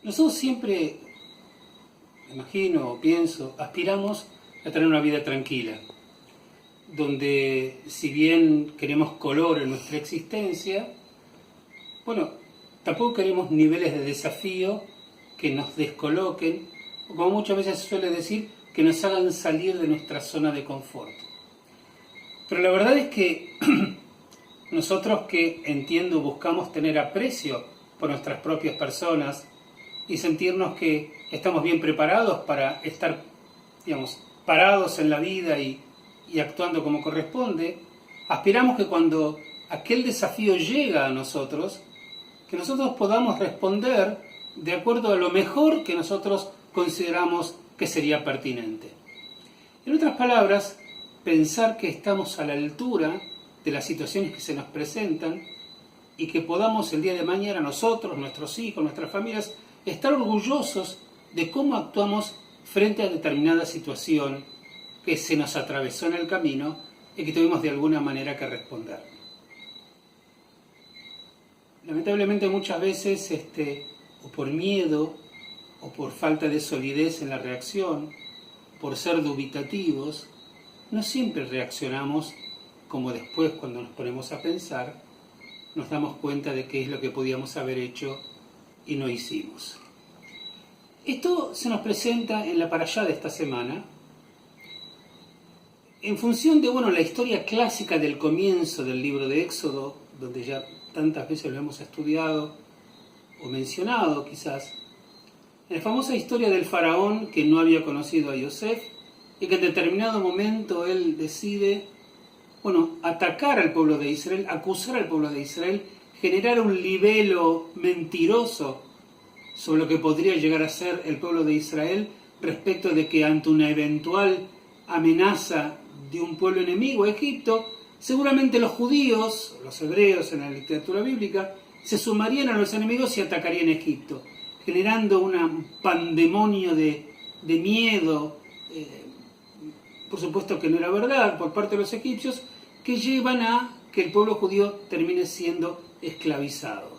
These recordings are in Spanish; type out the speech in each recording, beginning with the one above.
Nosotros siempre, me imagino o pienso, aspiramos a tener una vida tranquila, donde si bien queremos color en nuestra existencia, bueno, tampoco queremos niveles de desafío que nos descoloquen, o como muchas veces se suele decir, que nos hagan salir de nuestra zona de confort. Pero la verdad es que nosotros que, entiendo, buscamos tener aprecio por nuestras propias personas y sentirnos que estamos bien preparados para estar, digamos, parados en la vida y actuando como corresponde, aspiramos que cuando aquel desafío llega a nosotros, que nosotros podamos responder de acuerdo a lo mejor que nosotros consideramos que sería pertinente. En otras palabras, pensar que estamos a la altura de las situaciones que se nos presentan y que podamos el día de mañana nosotros, nuestros hijos, nuestras familias, estar orgullosos de cómo actuamos frente a determinada situación que se nos atravesó en el camino y que tuvimos de alguna manera que responder. Lamentablemente muchas veces, o por miedo, o por falta de solidez en la reacción, por ser dubitativos, no siempre reaccionamos como después, cuando nos ponemos a pensar, nos damos cuenta de qué es lo que podíamos haber hecho y no hicimos. Esto se nos presenta en la parashá de esta semana, en función de la historia clásica del comienzo del libro de Éxodo, donde ya tantas veces lo hemos estudiado o mencionado quizás, en la famosa historia del faraón que no había conocido a Yosef y que en determinado momento él decide atacar al pueblo de Israel, acusar al pueblo de Israel, generar un libelo mentiroso sobre lo que podría llegar a ser el pueblo de Israel respecto de que ante una eventual amenaza de un pueblo enemigo, Egipto, seguramente los judíos, los hebreos en la literatura bíblica, se sumarían a los enemigos y atacarían Egipto, generando un pandemonio de miedo, por supuesto que no era verdad, por parte de los egipcios, que llevan a que el pueblo judío termine siendo esclavizado.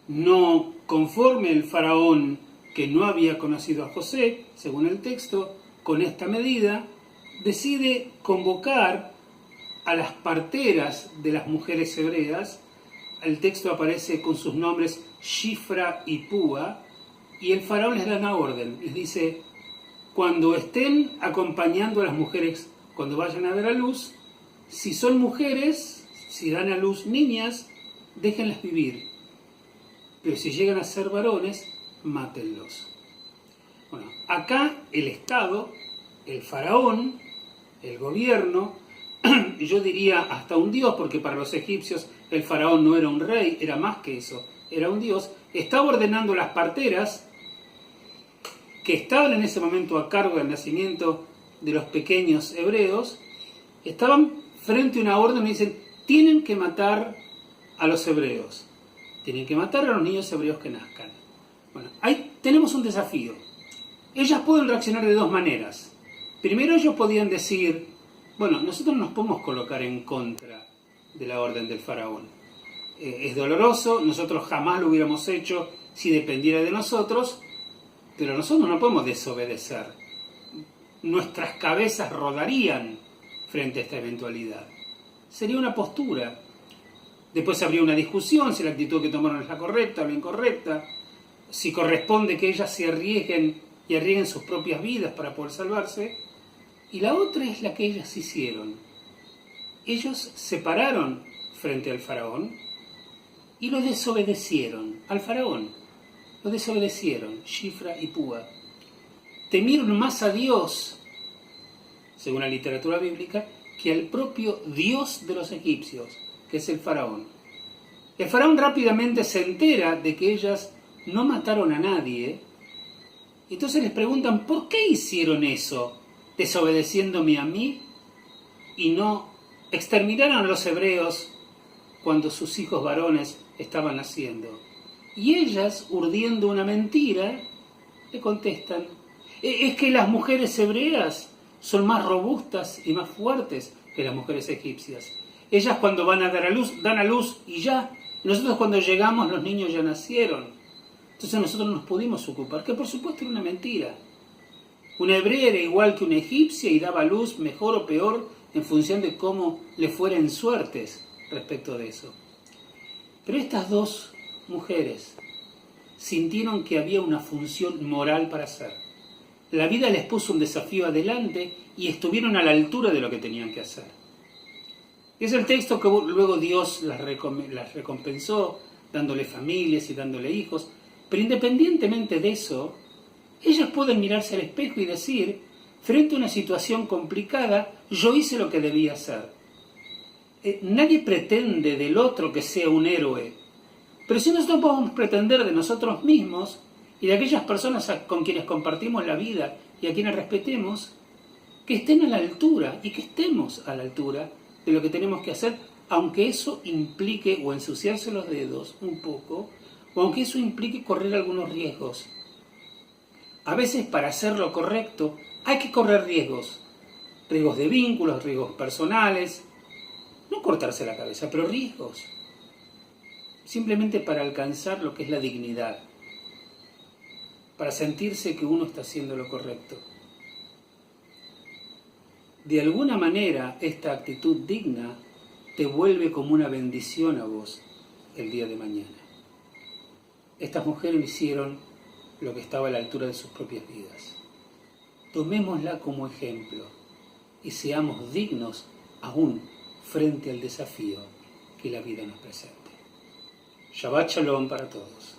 No conforme el faraón, que no había conocido a José, según el texto, con esta medida, decide convocar a las parteras de las mujeres hebreas. El texto aparece con sus nombres Shifra y Púa, y el faraón les da una orden, les dice: cuando estén acompañando a las mujeres, cuando vayan a dar a luz, si son mujeres, si dan a luz niñas, déjenlas vivir, pero si llegan a ser varones, mátenlos. Bueno, acá el Estado, el faraón, el gobierno, yo diría hasta un dios, porque para los egipcios el faraón no era un rey, era más que eso, era un dios, estaba ordenando a las parteras que estaban en ese momento a cargo del nacimiento de los pequeños hebreos, estaban frente a una orden y dicen: tienen que matar a los hebreos, tienen que matar a los niños hebreos que nazcan. Bueno, ahí tenemos un desafío. Ellas pueden reaccionar de dos maneras. Primero, ellos podían decir: nosotros nos podemos colocar en contra de la orden del faraón. Es doloroso, nosotros jamás lo hubiéramos hecho si dependiera de nosotros, pero nosotros no podemos desobedecer. Nuestras cabezas rodarían frente a esta eventualidad. Sería una postura. Después habría una discusión si la actitud que tomaron es la correcta o la incorrecta, si corresponde que ellas se arriesguen y arriesguen sus propias vidas para poder salvarse. Y la otra es la que ellas hicieron. Ellos se pararon frente al faraón y lo desobedecieron al faraón. Lo desobedecieron, Shifra y Púa. Temieron más a Dios, según la literatura bíblica, que al propio Dios de los egipcios, que es el faraón. El faraón rápidamente se entera de que ellas no mataron a nadie. Entonces les preguntan: ¿por qué hicieron eso, desobedeciéndome a mí, y no exterminaron a los hebreos cuando sus hijos varones estaban naciendo? Y ellas, urdiendo una mentira, le contestan: es que las mujeres hebreas son más robustas y más fuertes que las mujeres egipcias. Ellas cuando van a dar a luz, dan a luz y ya. Nosotros cuando llegamos los niños ya nacieron. Entonces nosotros nos pudimos ocupar, que por supuesto era una mentira. Una hebrea era igual que una egipcia y daba luz mejor o peor en función de cómo le fueran suertes respecto de eso. Pero estas dos mujeres sintieron que había una función moral para hacer. La vida les puso un desafío adelante y estuvieron a la altura de lo que tenían que hacer. Es el texto que luego Dios las recompensó, dándole familias y dándole hijos. Pero independientemente de eso, ellas pueden mirarse al espejo y decir, frente a una situación complicada, yo hice lo que debía hacer. Nadie pretende del otro que sea un héroe, pero si nosotros podemos pretender de nosotros mismos y de aquellas personas con quienes compartimos la vida y a quienes respetemos, que estén a la altura y que estemos a la altura de lo que tenemos que hacer, aunque eso implique o ensuciarse los dedos un poco, o aunque eso implique correr algunos riesgos. A veces para hacer lo correcto hay que correr riesgos de vínculos, riesgos personales, no cortarse la cabeza, pero riesgos, simplemente para alcanzar lo que es la dignidad, para sentirse que uno está haciendo lo correcto. De alguna manera, esta actitud digna te vuelve como una bendición a vos el día de mañana. Estas mujeres hicieron lo que estaba a la altura de sus propias vidas. Tomémosla como ejemplo y seamos dignos aún frente al desafío que la vida nos presente. Shabbat Shalom para todos.